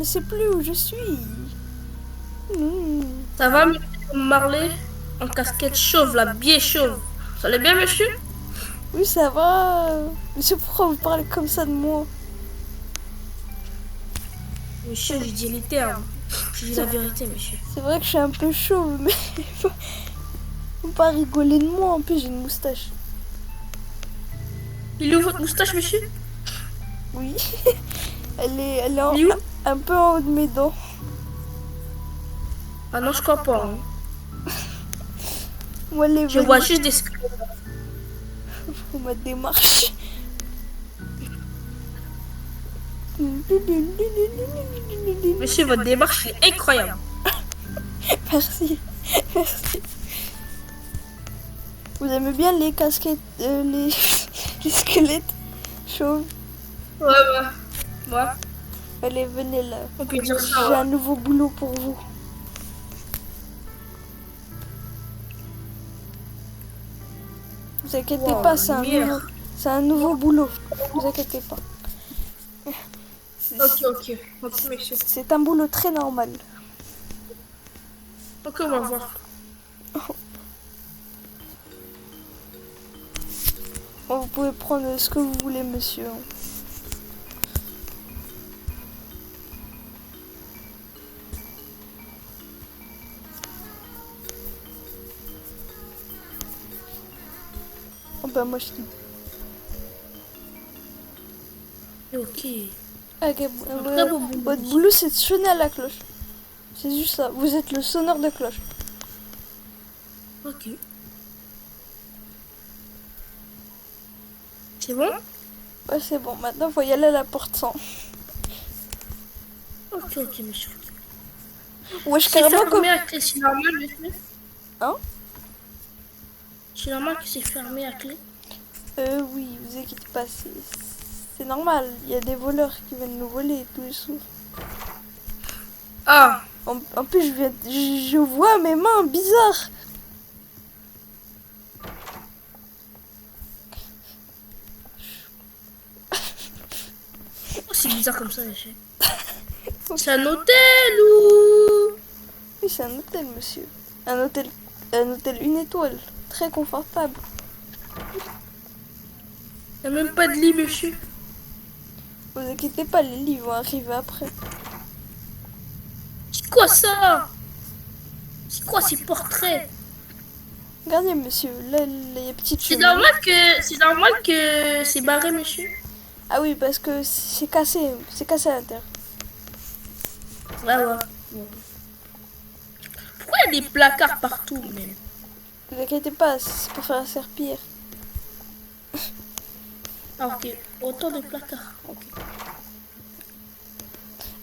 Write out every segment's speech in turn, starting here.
sais plus où je suis. Ça va, monsieur Marley? En casquette chauve, la bien chauve. Ça allait bien, monsieur? Oui, ça va. Monsieur, pourquoi vous parlez comme ça de moi? Monsieur, je dis les termes. Je dis la vérité, monsieur. C'est vrai que je suis un peu chauve, mais faut pas rigoler de moi. En plus, j'ai une moustache. Il est où votre moustache, monsieur? Oui, elle est Il est où? un peu en haut de mes dents. Ah non, je crois pas. Hein. Moi, les Je vois juste des squelettes. ma démarche. Monsieur, votre démarche est incroyable. Merci, merci. Vous aimez bien les casquettes, les squelettes chauves? Ouais. Allez, venez là. On peut dire ça, J'ai ouais. un nouveau boulot pour vous. Vous inquiétez Wow, pas, la lumière. c'est un nouveau boulot. Vous inquiétez pas. Ok, monsieur. C'est un boulot très normal. Ok, on va voir. Bon, vous pouvez prendre ce que vous voulez, monsieur. Oh, bah, moi, je dis. Ok. Ok, Un très beau boulot, votre monsieur. boulot, c'est de sonner à la cloche. C'est juste ça. Vous êtes le sonneur de cloche. Ok. C'est bon? Ouais, c'est bon. Maintenant, faut y aller à la porte 100. Ok, monsieur. Wesh, C'est carrément comme... fermé à clé, c'est normal, monsieur? Hein? C'est normal que c'est fermé à clé? Oui, vous inquiétez pas. C'est normal. Il y a des voleurs qui viennent nous voler tous les soirs. Ah! En plus, je vois mes mains bizarres. Oh, c'est bizarre comme ça, monsieur. C'est un hôtel ou... Oui, c'est un hôtel, monsieur. Un hôtel une étoile. Très confortable. Il n'y a même pas de lit, monsieur. Vous inquiétez pas, les lits vont arriver après. C'est quoi ça? C'est quoi ces portraits? Regardez, monsieur, là, les petites C'est cheminées. normal que c'est barré, monsieur. Ah oui, parce que c'est cassé à l'intérieur. Ouais. Bon. Pourquoi il y a des placards partout, même? Vous inquiétez pas, c'est pour faire serpillière. Ah, ok. Autant de placards. Ok.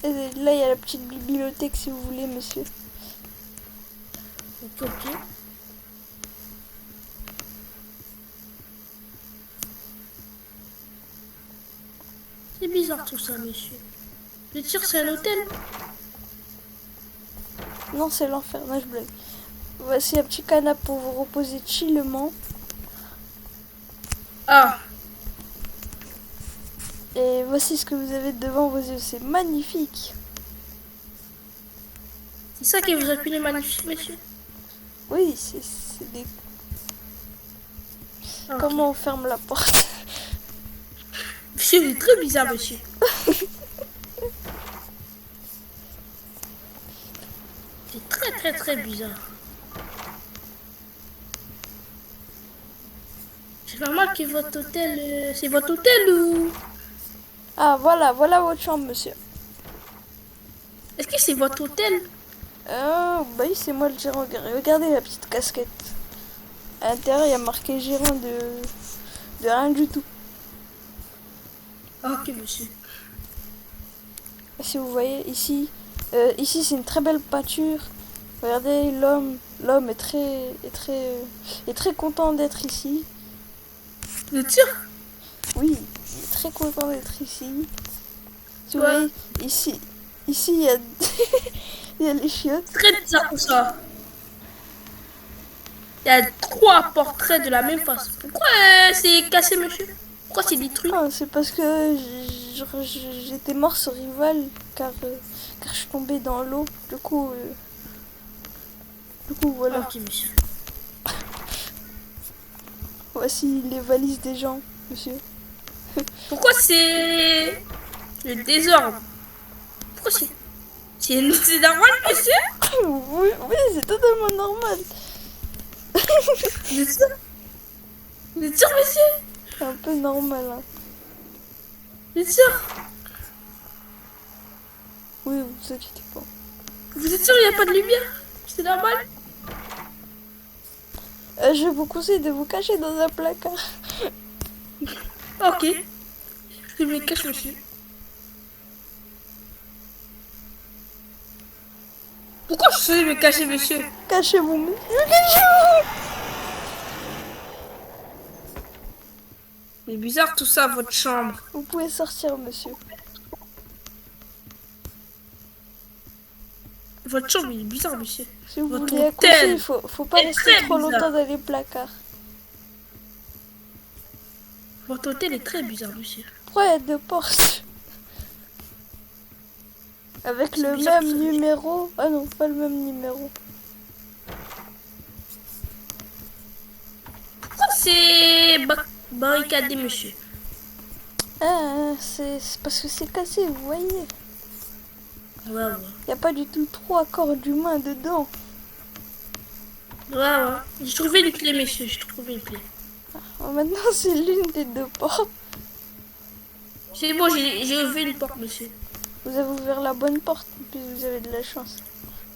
Et là, il y a la petite bibliothèque si vous voulez, monsieur. Ok. C'est bizarre tout ça, monsieur. Vous êtes sûr que c'est un hôtel? Non, c'est l'enfer, non, je blague. Voici un petit canapé pour vous reposer chillement. Ah, Et voici ce que vous avez devant vos yeux, c'est magnifique. c'est ça qui vous a plu les magnifiques, monsieur? Oui, c'est des... Ah, ok. Comment on ferme la porte? Monsieur, vous êtes très bizarre, monsieur. C'est très bizarre. C'est normal que votre hôtel... c'est votre hôtel ou... Ah, voilà votre chambre, monsieur. Est-ce que c'est votre hôtel? Bah oui, c'est moi le gérant. Regardez la petite casquette. À l'intérieur, il y a marqué gérant de rien du tout. Ah, ok, monsieur. Si vous voyez ici, ici c'est une très belle pâture. Regardez, l'homme est très content d'être ici. Vous êtes sûr? Oui, il est très content d'être ici. Si vous Ouais. voyez, ici il y a, il y a les chiottes. Très bizarre tout ça. Il y a 3 portraits de la même face. Pourquoi c'est cassé, monsieur? Pourquoi c'est détruit? Ah, c'est parce que j'étais mort sur rival car je suis tombé dans l'eau. Du coup, voilà. Ok, monsieur. Voici les valises des gens, monsieur. Pourquoi c'est le désordre? Pourquoi c'est normal, monsieur? Oui, oui, c'est totalement normal. Vous êtes sûr? Vous êtes sûr, monsieur? C'est un peu normal, hein. Vous êtes sûr? Oui, vous inquiétez pas. Vous êtes sûr il n'y a pas de lumière? C'est normal? Je vous conseille de vous cacher dans un placard. Ok. Je me cache, monsieur. Pourquoi je suis me cacher, monsieur? Cachez-vous, monsieur. Cachez-vous. C'est bizarre tout ça, votre chambre. Vous pouvez sortir, monsieur. Votre chambre, il est bizarre, monsieur. Si vous Votre voulez accoucher, hôtel. il faut pas est rester très trop bizarre. longtemps dans les placards. Votre hôtel est très bizarre, monsieur. Pourquoi il y a deux portes? Avec C'est le bizarre, même ça. numéro. Ah non, pas le même numéro. Pourquoi c'est barricadé, monsieur? Ah, c'est parce que c'est cassé, vous voyez. Ouais, ouais. Il n'y a pas du tout 3 corps d'humains dedans. Ouais. J'ai trouvé une clé, monsieur. J'ai trouvé une clé. Maintenant, c'est l'une des deux portes. C'est bon, j'ai ouvert une porte, monsieur. Vous avez ouvert la bonne porte, puis vous avez de la chance.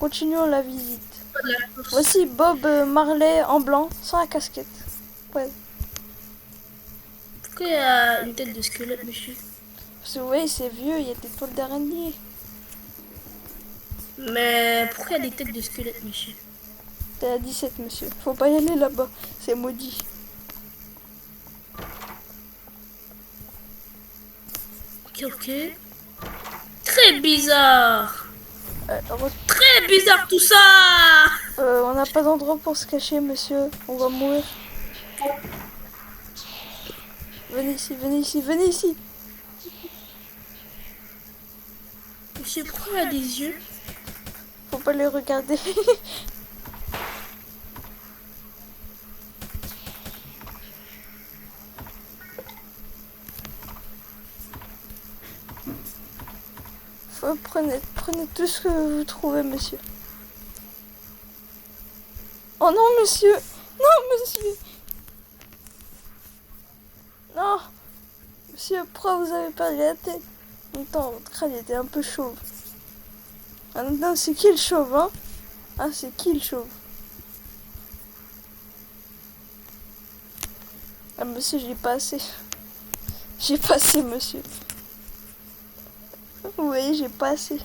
Continuons la visite. Pas de la force. Voici Bob Marley en blanc, sans la casquette. Ouais. Pourquoi il y a une tête de squelette, monsieur? Parce que vous voyez, c'est vieux, il y a des toiles d'araignée. Mais pourquoi il y a des têtes de squelette, monsieur? C'est à 17, monsieur. Faut pas y aller là-bas, c'est maudit. Ok. Très bizarre. Très bizarre tout ça. On n'a pas d'endroit pour se cacher, monsieur. On va mourir. Venez ici, venez ici, venez ici. Monsieur, pourquoi il y a des yeux? Faut pas les regarder. Prenez tout ce que vous trouvez, monsieur. Oh non, monsieur. Non, monsieur. Non. Monsieur, pourquoi vous avez perdu la tête? Attends, votre crâne était un peu chauve. Ah non, c'est qui le chauve, hein? Ah, c'est qui le chauve? Ah, monsieur, j'ai pas assez. J'ai pas assez, monsieur. Vous voyez, j'ai pas assez.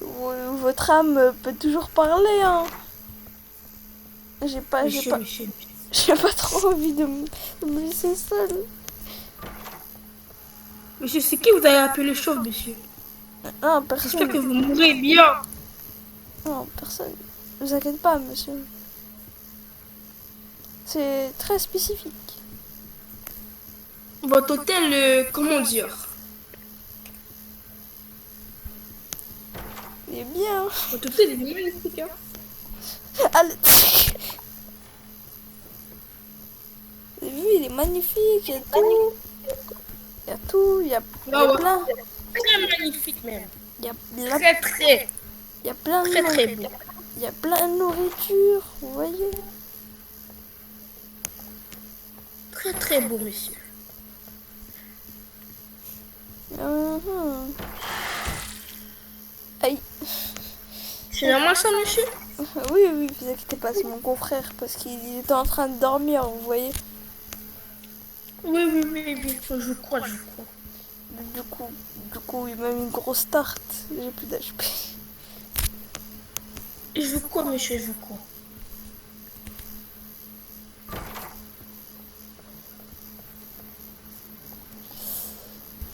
Votre âme peut toujours parler, hein. J'ai pas trop envie de me laisser seule. Monsieur, c'est qui vous avez appelé chauve, monsieur? Non, J'espère que personne. vous mourrez bien. Non, personne. Ne vous inquiétez pas, monsieur. C'est très spécifique. Votre hôtel, comment dire? Il est bien. Votre hôtel est magnifique, hein? Allez. Vous avez vu, il est magnifique. Il y a tout. Il y a tout. Il y a plein. Très magnifique même. Il y a Très il y a plein de beau. il y a plein de nourriture. Vous voyez. Très beau, monsieur. Aïe. C'est normal ça, monsieur? Oui, vous inquiétez pas, c'est mon confrère parce qu'il était en train de dormir, vous voyez. Oui. Je crois. Du coup, il m'a mis une grosse tarte. J'ai plus d'HP. Je crois, monsieur, je crois.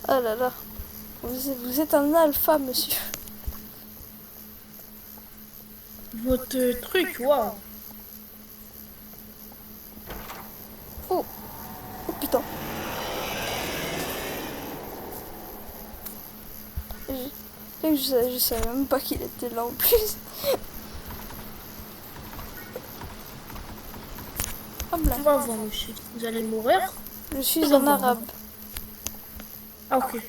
Ah là là. Vous êtes un alpha, monsieur. Votre truc, waouh. Oh putain. Je savais même pas qu'il était là en plus. Hop là. On va voir, monsieur. Vous allez mourir. Je suis un arabe. Ah, ok.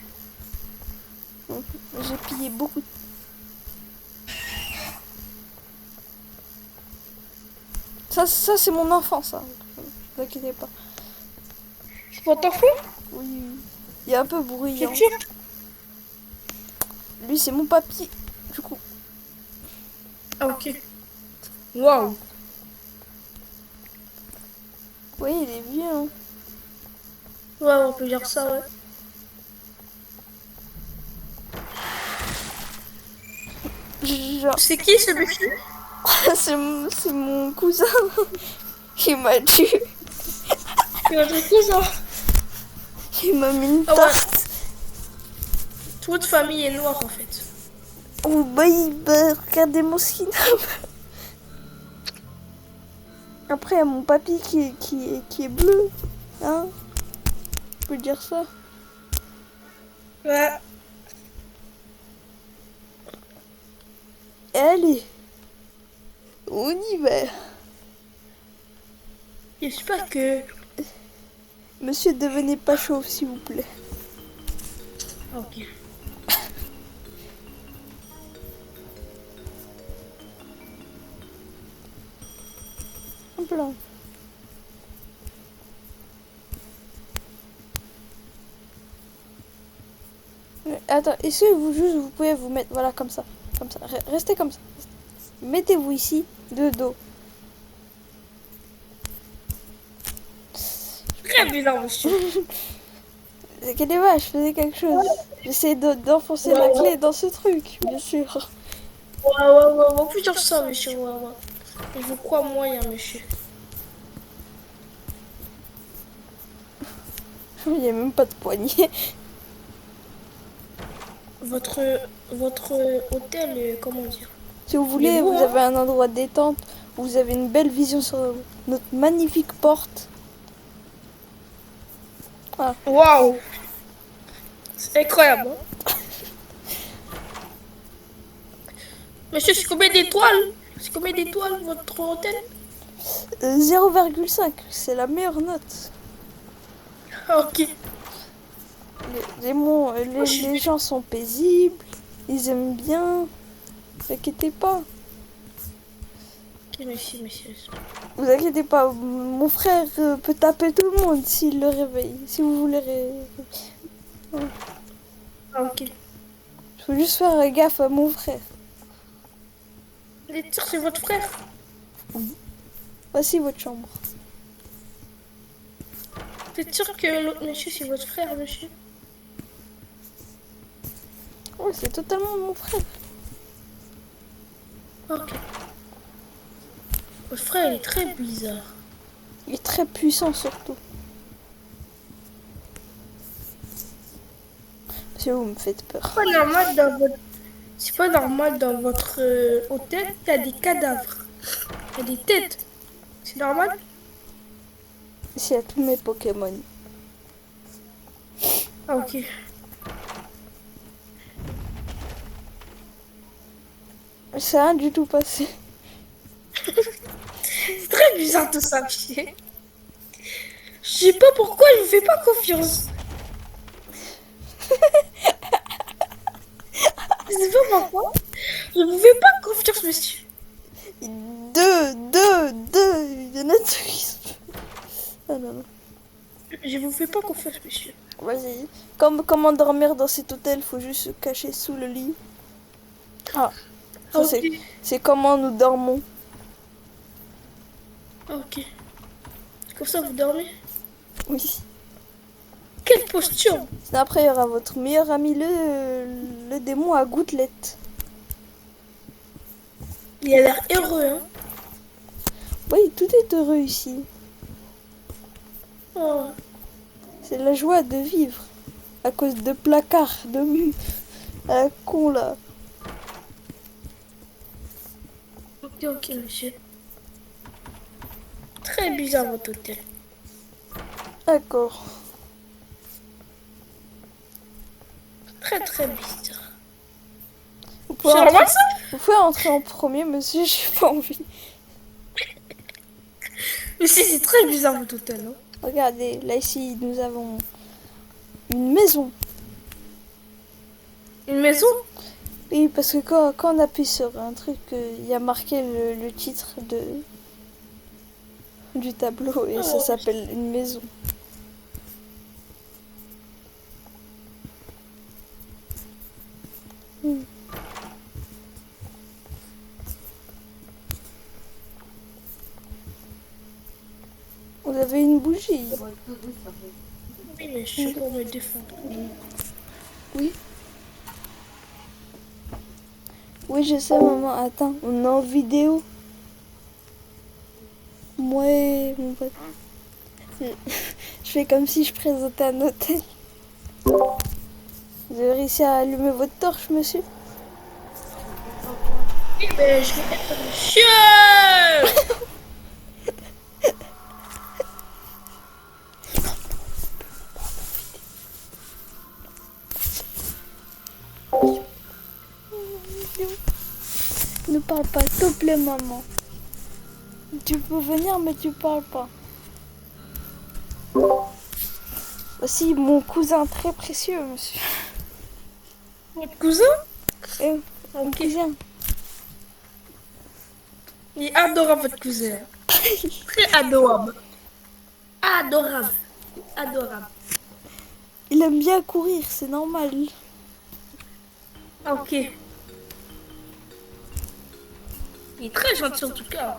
Donc, j'ai pillé beaucoup. Ça c'est mon enfant, ça. Ne vous inquiétez pas. C'est pour ton fou? Oui, oui. Il est un peu bruyant. C'est sûr? Lui, c'est mon papy. Du coup. Ah, ok. Waouh. Oui, il est vieux. Hein. Ouais, on peut dire ça, ouais. Genre, C'est qui ce monsieur? c'est mon cousin qui m'a tué. C'est votre cousin. Il m'a mis une Ah ouais. tarte. Toute votre famille est noire en fait. Oh, bah, regardez mon skin. Après, il y a mon papy qui est bleu. Hein? Je peux dire ça. Ouais. Et allez. On y va. J'espère que... Monsieur, devenez pas chauve, s'il vous plaît. Ok. Hop là. Attends, est-ce que vous pouvez vous mettre, voilà, comme ça. Comme ça. Restez comme ça. Mettez-vous ici, de dos. Très bizarre, monsieur. Inquiétez pas, je faisais quelque chose. J'essaie d'enfoncer la clé dans ce truc, bien sûr. Ouais, on peut dire ça, monsieur. Ouais. Je vous crois moyen, monsieur. Il n'y a même pas de poignée. Votre hôtel, comment dire? Si vous Il est voulez, beau, vous hein? avez un endroit de détente. Vous avez une belle vision sur notre magnifique porte. Ah. Waouh! C'est incroyable, hein? Monsieur, c'est combien d'étoiles? C'est combien d'étoiles votre hôtel? 0,5, c'est la meilleure note. Ah, ok. Les gens sont paisibles, ils aiment bien. T'inquiétez pas. Ok, monsieur. Vous inquiétez pas, mon frère peut taper tout le monde s'il le réveille. Si vous voulez Ah, ok. faut juste faire gaffe à mon frère. Vous êtes sûr que c'est votre frère? Voici votre chambre. Vous êtes sûr que l'autre monsieur, c'est votre frère, monsieur? Ouais, c'est totalement mon frère. Ok. Votre frère, il est très bizarre. Il est très puissant surtout. Monsieur, vous me faites peur. C'est pas normal dans votre hôtel, il y a des cadavres. Il y a des têtes. C'est normal? Ici, il y a tous mes Pokémon. Ah, ok. C'est rien du tout passé. C'est très bizarre tout ça, monsieur. Je sais pas pourquoi je vous fais pas confiance. Je sais pas pourquoi. Je vous fais pas confiance, monsieur. Deux. Il y en a deux qui se... Ah non. Je vous fais pas confiance, monsieur. Vas-y. Comment dormir dans cet hôtel, faut juste se cacher sous le lit. Ah. Ça, Ok. c'est comment nous dormons. Ok. Comme ça, vous dormez? Oui. Quelle posture! Sinon, après, il y aura votre meilleur ami, le démon à gouttelettes. Il a l'air heureux, hein? Oui, tout est heureux ici. Oh. C'est la joie de vivre. À cause de placards, de murs. À la con, là. Ok, monsieur. Très bizarre, votre hôtel. D'accord. Très bizarre. pouvez C'est entrer, normal ça? vous pouvez entrer en premier, monsieur, j'ai pas envie. Mais si, c'est très bizarre votre hôtel, non? Regardez, là ici, nous avons une maison. Une maison? Oui, parce que quand on appuie sur un truc, il y a marqué le titre du tableau et ça Oh. s'appelle une maison. Hmm. Vous avez une bougie. Oui, mais je suis pour me défendre. Oui. Oui, je sais, maman. Attends, on est en vidéo. Moi et mon pote. Je fais comme si je présentais un hôtel. Vous avez réussi à allumer votre torche, monsieur? Oui, mais je vais être monsieur! Ne parle pas, s'il te plaît, maman. Tu peux venir, mais tu parles pas. Aussi, mon cousin très précieux, monsieur. Votre cousin? Mon Ok. cousin. Il est adorable, votre cousin. Très adorable. Adorable. Adorable. Il aime bien courir, c'est normal. Ok. Il est très gentil en tout cas.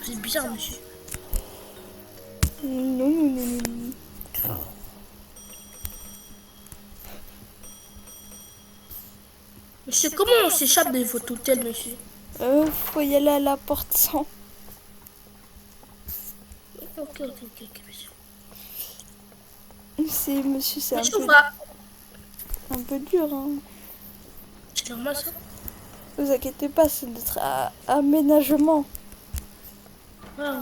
C'est bien, monsieur. Non, non, non, non. Monsieur, comment on s'échappe de votre hôtel, monsieur? Faut y aller à la porte 100. Ok, monsieur. Monsieur, c'est Monsieur, on va. un peu dur, hein. C'est normal ça? Vous inquiétez pas, c'est notre aménagement. Ah,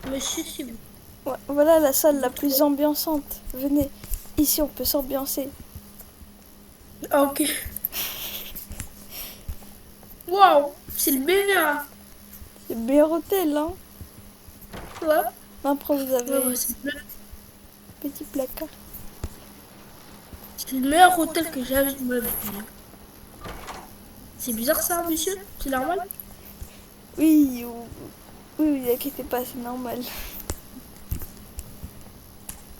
ouais. Monsieur, si vous. Ouais, voilà la salle la plus ambiançante. Venez, ici on peut s'ambiancer. Ah, ok. Waouh, c'est le meilleur. C'est le meilleur hôtel, hein. Ouais. Après, vous avez Ouais, c'est petit placard. le meilleur hôtel que j'ai vu de ma vie. C'est bizarre ça, monsieur? C'est normal? Oui, oui, vous inquiétez pas, c'est normal.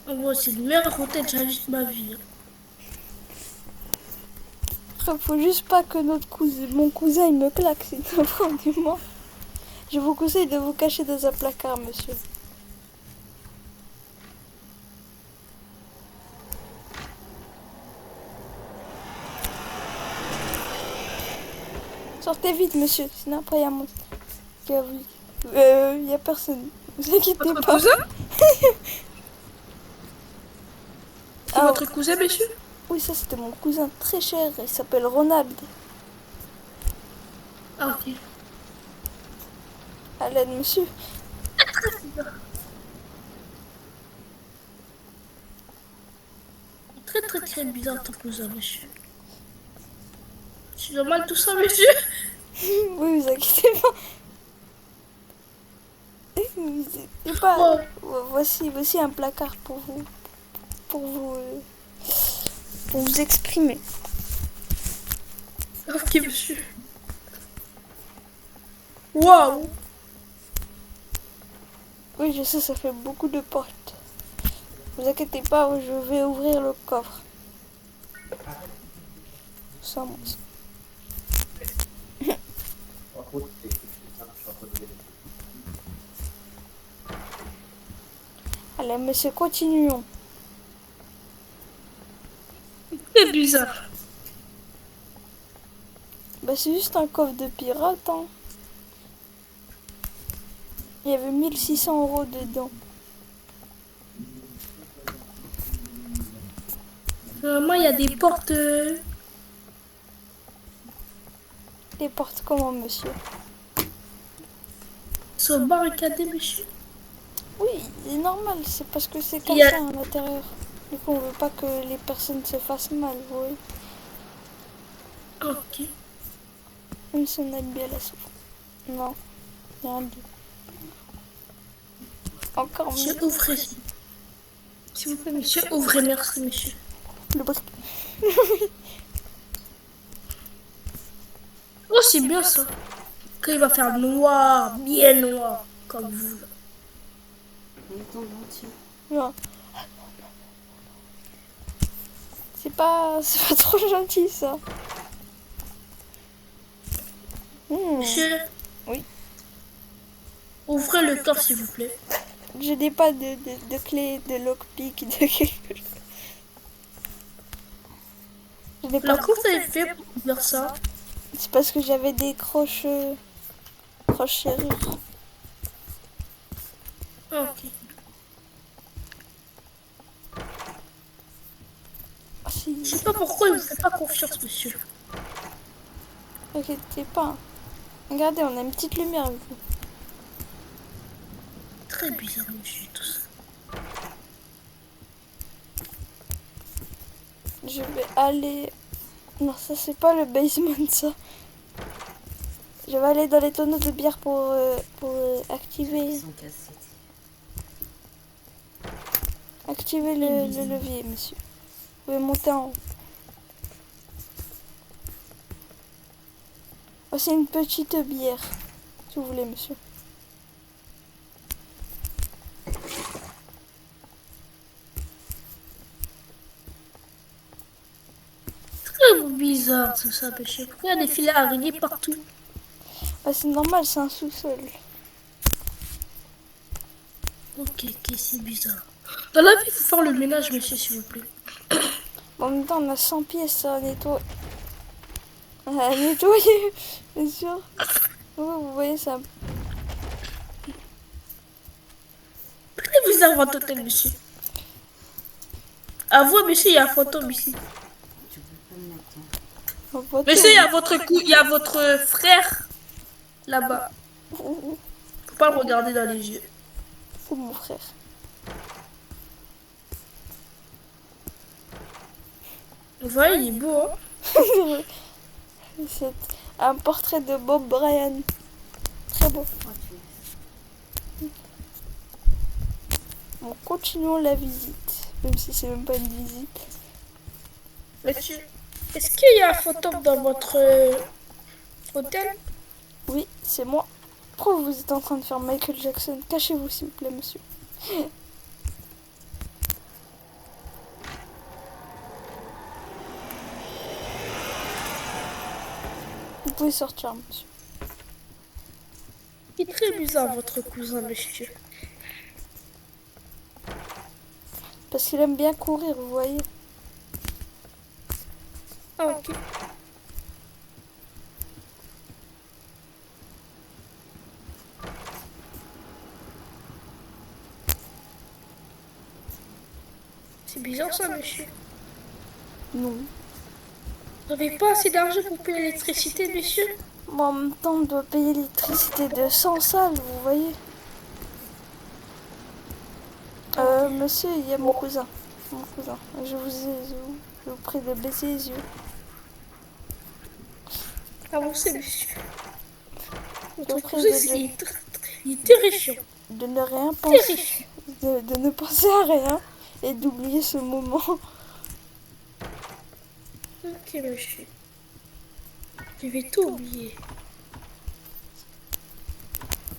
Ouais, c'est le meilleur hôtel que j'ai vu de ma vie. Après, faut juste pas que mon cousin, il me claque, sinon, vraiment. Je vous conseille de vous cacher dans un placard, monsieur. Sortez vite, monsieur, sinon après, il y a mon... Il y a personne. Vous inquiétez Votre pas. cousin? C'est Ah, votre cousin, monsieur? oui, ça, c'était mon cousin très cher. Il s'appelle Ronald. Ah, ok. À l'aide, monsieur. Très, très, très bizarre ton cousin, monsieur. C'est normal tout ça, monsieur? Oui, vous inquiétez pas. Vous inquiétez pas. Oh. Voici un placard pour vous, pour vous exprimer. Ok, monsieur. Waouh! Oui, je sais, ça fait beaucoup de portes. Vous inquiétez pas, je vais ouvrir le coffre. Sans moi. Allez, monsieur, continuons. C'est bizarre. Bah, c'est juste un coffre de pirate, hein. Il y avait 1600 € dedans. Moi, il y a des portes. les portes comment, monsieur? Ils sont barricadés, monsieur. Oui, c'est normal, c'est parce que c'est Il y a- cassé à l'intérieur. Du coup, on veut pas que les personnes se fassent mal, vous voyez. Ok. Même si on aime bien la soupe. Non, rien dit. Encore Monsieur, mieux. ouvrez. S'il vous plaît, monsieur, ouvrez. Merci, monsieur. Le brick. Oh, c'est bien ça. Quand il va faire noir, bien noir, comme vous. Là. Non. C'est pas trop gentil, ça. Monsieur, Oui. ouvrez le corps, s'il vous plaît. Je n'ai pas de clé, de lockpick, de quelque chose. Je n'ai pas. Alors, comment vous avez fait pour dire ça? C'est parce que j'avais des croches serrures. Ah, ok. Ah, si. Je sais pas pourquoi il ne vous fait pas confiance, monsieur. Inquiétez pas. Regardez, on a une petite lumière avec vous. Très bizarre, monsieur, tout ça. Je vais aller. Non, ça c'est pas le basement, ça. Je vais aller dans les tonneaux de bière pour activer le levier, monsieur. Vous pouvez monter en haut. Oh, c'est une petite bière, si vous voulez, monsieur. Très bizarre, tout ça, monsieur. Pourquoi il y a des filets araignées partout? Ah, c'est normal, c'est un sous-sol. Ok, ok, c'est bizarre. Dans la vie, il faut faire le ménage, monsieur, s'il vous plaît. En même temps, on a 100 pièces à nettoyer. À nettoyer, bien sûr. Vous voyez ça. Très bizarre, votre hôtel, monsieur. À vous, monsieur, il y a un fantôme ici. Monsieur, il y a votre frère là-bas. Faut pas le regarder dans les yeux. C'est mon frère. Vous voyez, il est beau, hein? C'est un portrait de Bob Bryan. Très beau. Bon, continuons la visite. Même si c'est même pas une visite. Monsieur, est-ce qu'il y a un fantôme dans votre hôtel? Oui, c'est moi. Pourquoi vous êtes en train de faire Michael Jackson? Cachez-vous, s'il vous plaît, monsieur. Vous pouvez sortir, monsieur. Il est très bizarre, votre cousin, monsieur. Parce qu'il aime bien courir, vous voyez. Ah, ok. C'est bizarre ça, monsieur. Non. Vous n'avez pas assez d'argent pour payer l'électricité, monsieur? Bon, en même temps, on doit payer l'électricité de 100 salles, vous voyez. Monsieur, il y a mon cousin. Mon cousin. Je vous prie de baisser les yeux. Avancez, monsieur. Je Votre vous prie cousin, il est terrifiant. de ne rien penser. Terrifiant. De ne penser à rien et d'oublier ce moment. Ok, monsieur. Je vais tout oublier.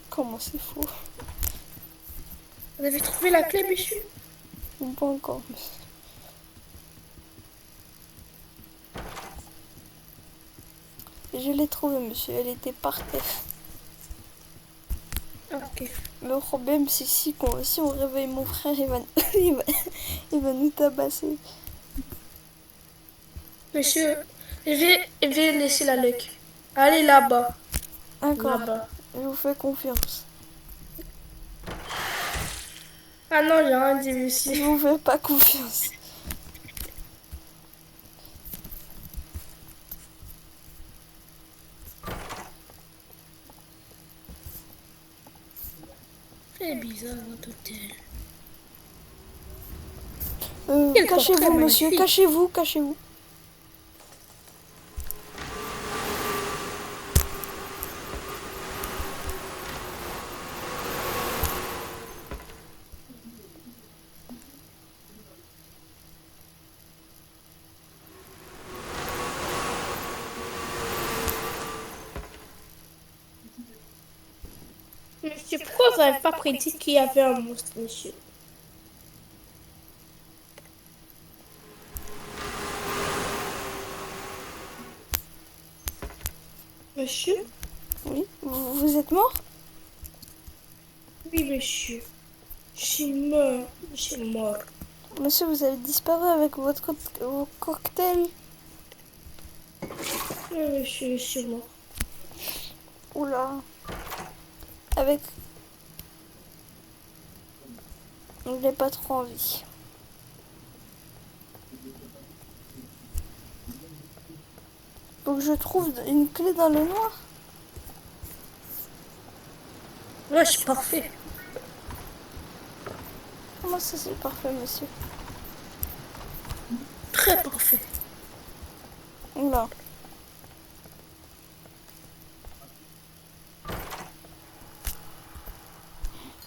Comment c'est fou. Vous avez trouvé la clé, monsieur? Ou pas encore, monsieur. Je l'ai trouvée, monsieur. Elle était par terre. Ok. Mais le problème, c'est si on réveille mon frère, il va nous tabasser. Monsieur, je vais laisser la luck. Allez là-bas. D'accord. Là-bas. Je vous fais confiance. Ah non, j'ai rien dit, Je monsieur. vous fais pas confiance. très bizarre votre hôtel. Quel Cachez-vous, portrait monsieur, magnifique. cachez-vous, cachez-vous. Monsieur, pourquoi vous n'avez pas prédit qu'il y avait un monstre, monsieur? Monsieur? Oui, vous êtes mort? Oui, monsieur. Je suis mort. Je suis mort. Monsieur, vous avez disparu avec vos cocktails. Oui, monsieur, je suis mort. Oula. Avec... On n'a pas trop envie. Faut que je trouve une clé dans le noir. Ouais, je suis parfait. Comment ça c'est parfait, monsieur? Très parfait. Oula.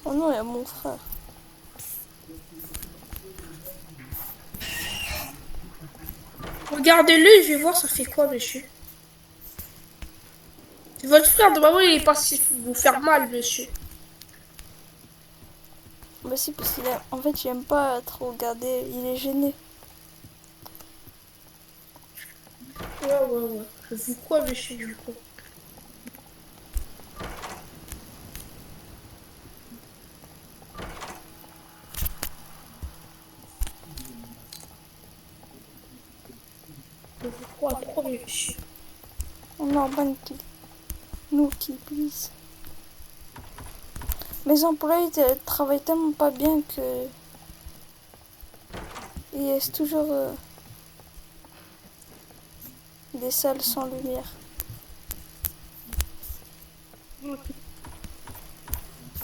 Oh non, il y a mon frère. Regardez-le, je vais voir ça fait quoi, monsieur. Votre frère de maman, il est parti vous faire mal, monsieur. Bah si, parce qu'il a... En fait, j'aime pas trop regarder. Il est gêné. Ouais. Je vous quoi, monsieur, du coup? Je vous crois trop, monsieur. On a un bonne clé. Nous qui, please. Mes employés travaillent tellement pas bien que... Il laisse toujours des salles sans lumière.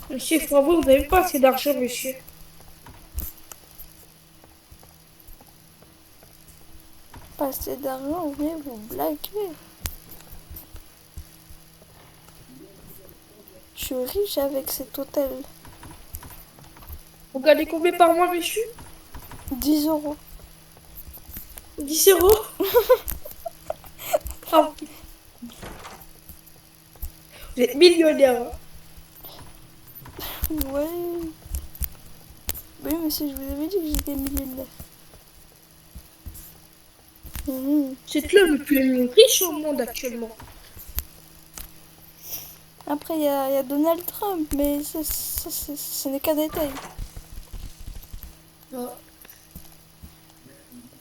Monsieur, il faut avouer, vous n'avez pas assez d'argent, monsieur. Pas assez d'argent, mais vous blaguez. Je suis riche avec cet hôtel. Vous gagnez combien par mois, monsieur? 10 euros. 10 euros? Ah, vous êtes millionnaire. Ouais. Oui, monsieur, je vous avais dit que j'étais millionnaire. C'est l'homme le plus riche au monde actuellement. Après, il y a Donald Trump, mais ce n'est qu'un détail. Ouais.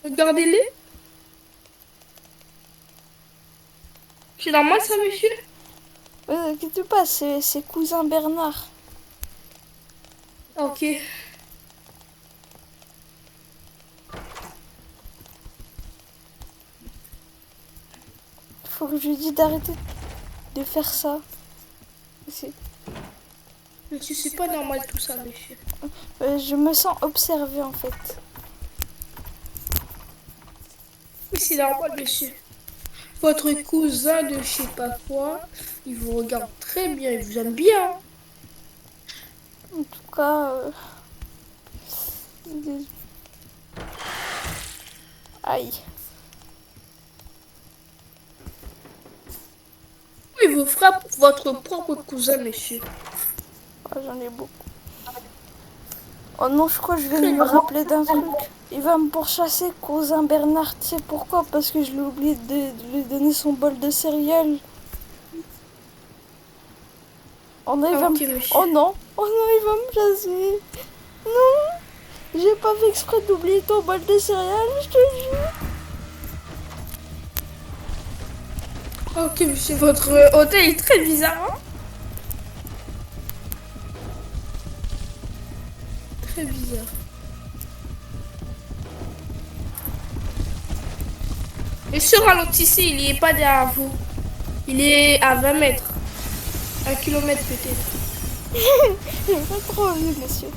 Regardez-les. C'est normal ça, monsieur? Qu'est-ce qui se passe? C'est cousin Bernard. Ok. Faut que je lui dise d'arrêter de faire ça. Monsieur, c'est pas normal tout ça, monsieur. Je me sens observée en fait. Mais c'est normal, monsieur. Votre cousin de je sais pas quoi, il vous regarde très bien, il vous aime bien. En tout cas, aïe. Il vous frappe votre propre cousin, monsieur. Oh, j'en ai beaucoup. Oh non, je crois que je vais me rappeler d'un truc. Il va me pourchasser, cousin Bernard. Tu sais pourquoi? Parce que je l'ai oublié de lui donner son bol de céréales. Oh non, oh non, il va me chasser. Non, j'ai pas fait exprès d'oublier ton bol de céréales, je te jure. Ok, monsieur, votre hôtel est très bizarre. Hein, très bizarre. Et ce ralentissez, il n'y est pas derrière vous. Il est à 20 mètres. 1 kilomètre peut-être. J'ai pas trop envie, monsieur.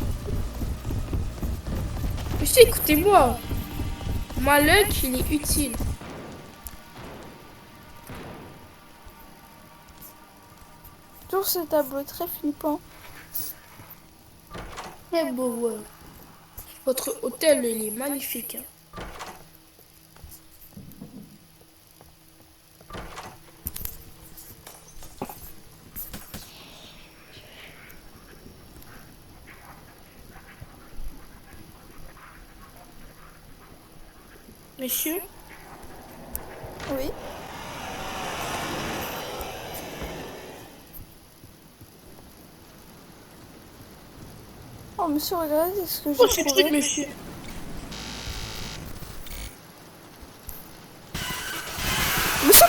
Monsieur, écoutez-moi. Moi, luck, il est utile. Toujours ce tableau très flippant. Très beau, ouais. Votre hôtel, il est magnifique, hein. Monsieur, Oui. Oh, monsieur, regardez ce que oh, j'ai ce trouvé. truc, monsieur. Monsieur,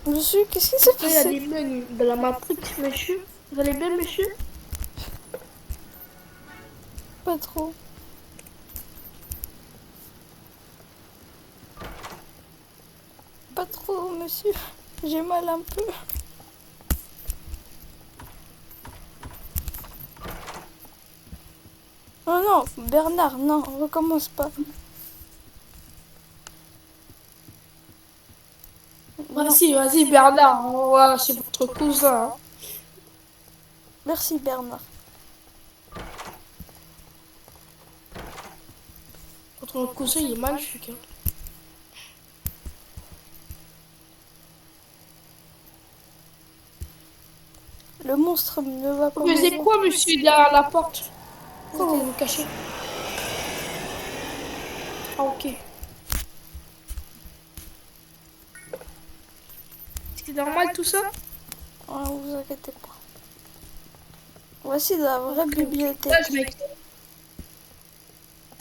monsieur, qu'est-ce qui s'est Il y a passé? des bugs de la Matrix, monsieur. Vous allez bien, monsieur? Pas trop. Pas trop, monsieur. J'ai mal un peu. Oh non, Bernard, non, on recommence pas. Non. Vas-y, vas-y, Bernard. Ouais, c'est votre cousin, hein. Merci, Bernard. Votre cousin, il est magnifique, hein. Le monstre ne va pas Vous faisiez mourir. quoi, monsieur, derrière la porte? Pourquoi vous vous cachez? Ah, ok. C'est normal tout ça? Ah, vous inquiétez pas. Voici de la vraie Ok, ok. Là, bibliothèque. je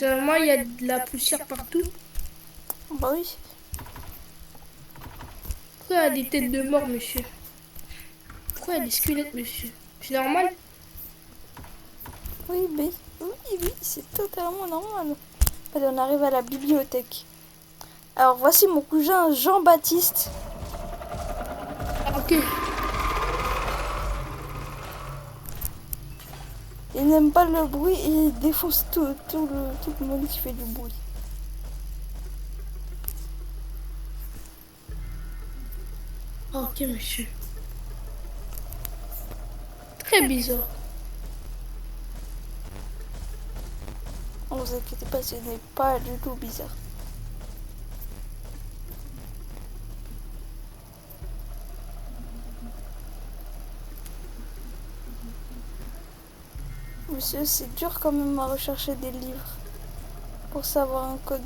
vais... Moi, il y a de la poussière partout. Bah oui. Pourquoi il y a des têtes de mort, monsieur? Pourquoi il y a des squelettes, monsieur? C'est normal? Oui, mais oui, c'est totalement normal. Allez, on arrive à la bibliothèque. Alors, voici mon cousin Jean-Baptiste. Ah, ok. Il n'aime pas le bruit et il défonce tout le monde qui fait du bruit. Ah, ok, monsieur. Très bizarre. Ne vous inquiétez pas, ce n'est pas du tout bizarre. Monsieur, c'est dur quand même à rechercher des livres pour savoir un code.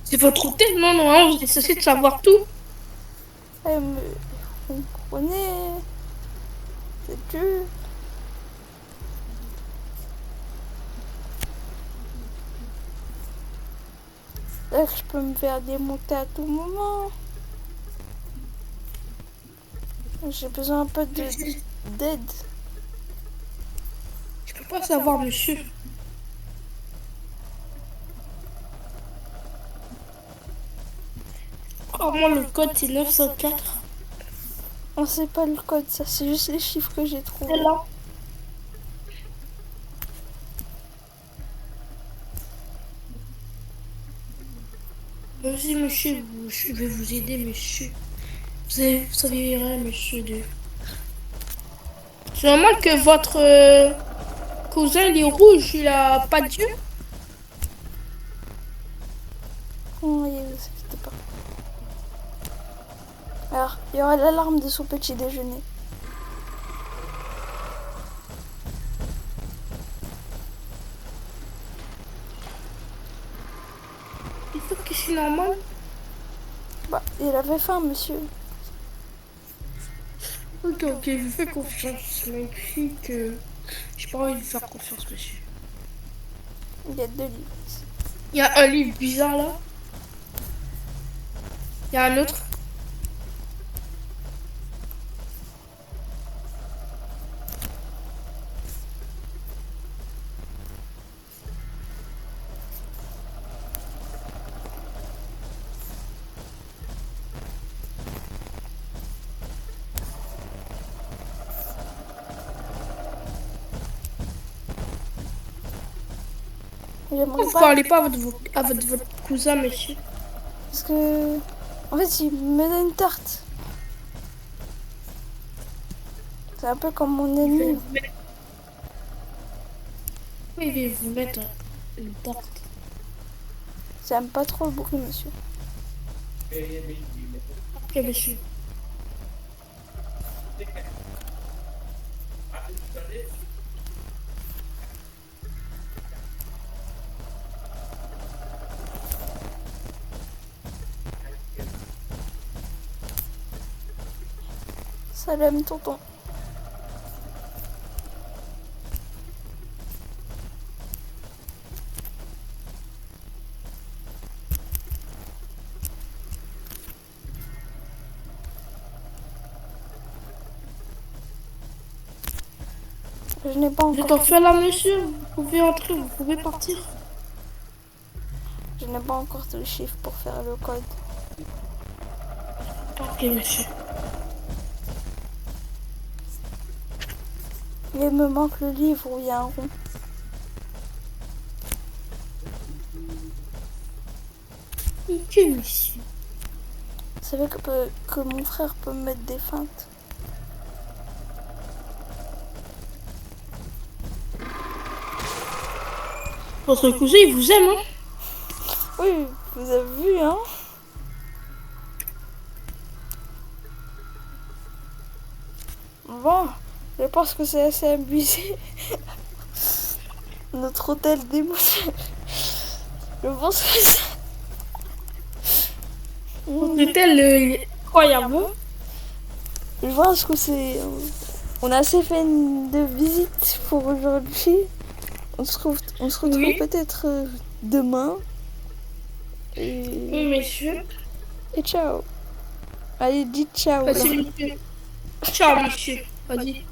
C'est votre hôtel? Non, non, hein, vous êtes censé de savoir tout. Eh, mais vous comprenez, c'est dur. Là, je peux me faire démonter à tout moment. J'ai besoin un peu d'aide. Je peux pas savoir, monsieur. Oh, moi, le code, c'est 904. On sait pas le code, ça, c'est juste les chiffres que j'ai C'est trouvés. là. Vas-y, monsieur, je vais vous aider, monsieur. Vous savez rien, monsieur. C'est normal que votre cousin, il est rouge, il a pas d'yeux. Oh, vous inquiétez pas. Alors, il y aura l'alarme de son petit déjeuner. Il faut que c'est normal. Bah, il avait faim, monsieur. Ok, ok, je vous fais confiance. Même si que j'ai pas envie de vous faire confiance, monsieur. Il y a 2 livres. Il y a un livre bizarre là. Il y a un autre. J'aimerais Vous pas. parlez pas à votre cousin, monsieur. Parce que. En fait, il me donne une tarte. C'est un peu comme mon Je vais ennemi. vous mettre... Oui, je vais vous mettre une tarte. J'aime pas trop le bruit, monsieur. Ok, monsieur. Salam, tonton. Je n'ai pas Vous êtes encore. enfin là, monsieur. Vous pouvez entrer, vous pouvez partir. Je n'ai pas encore tout le chiffre pour faire le code. Ok, monsieur. Il me manque le livre où il y a un rond. Ok, monsieur. Vous savez que mon frère peut me mettre des feintes. Votre cousin, il vous aime, hein? Oui, vous avez vu, hein? Bon, je pense que c'est assez abusé. Notre hôtel démodé. Je pense que c'est... Votre hôtel, incroyable, hein? Je pense que c'est... On a assez fait de visites pour aujourd'hui. On se retrouve Oui. peut-être demain. Oui, monsieur. Et ciao. Allez, dis ciao. Là. Passez, monsieur. Ciao, monsieur. Vas-y.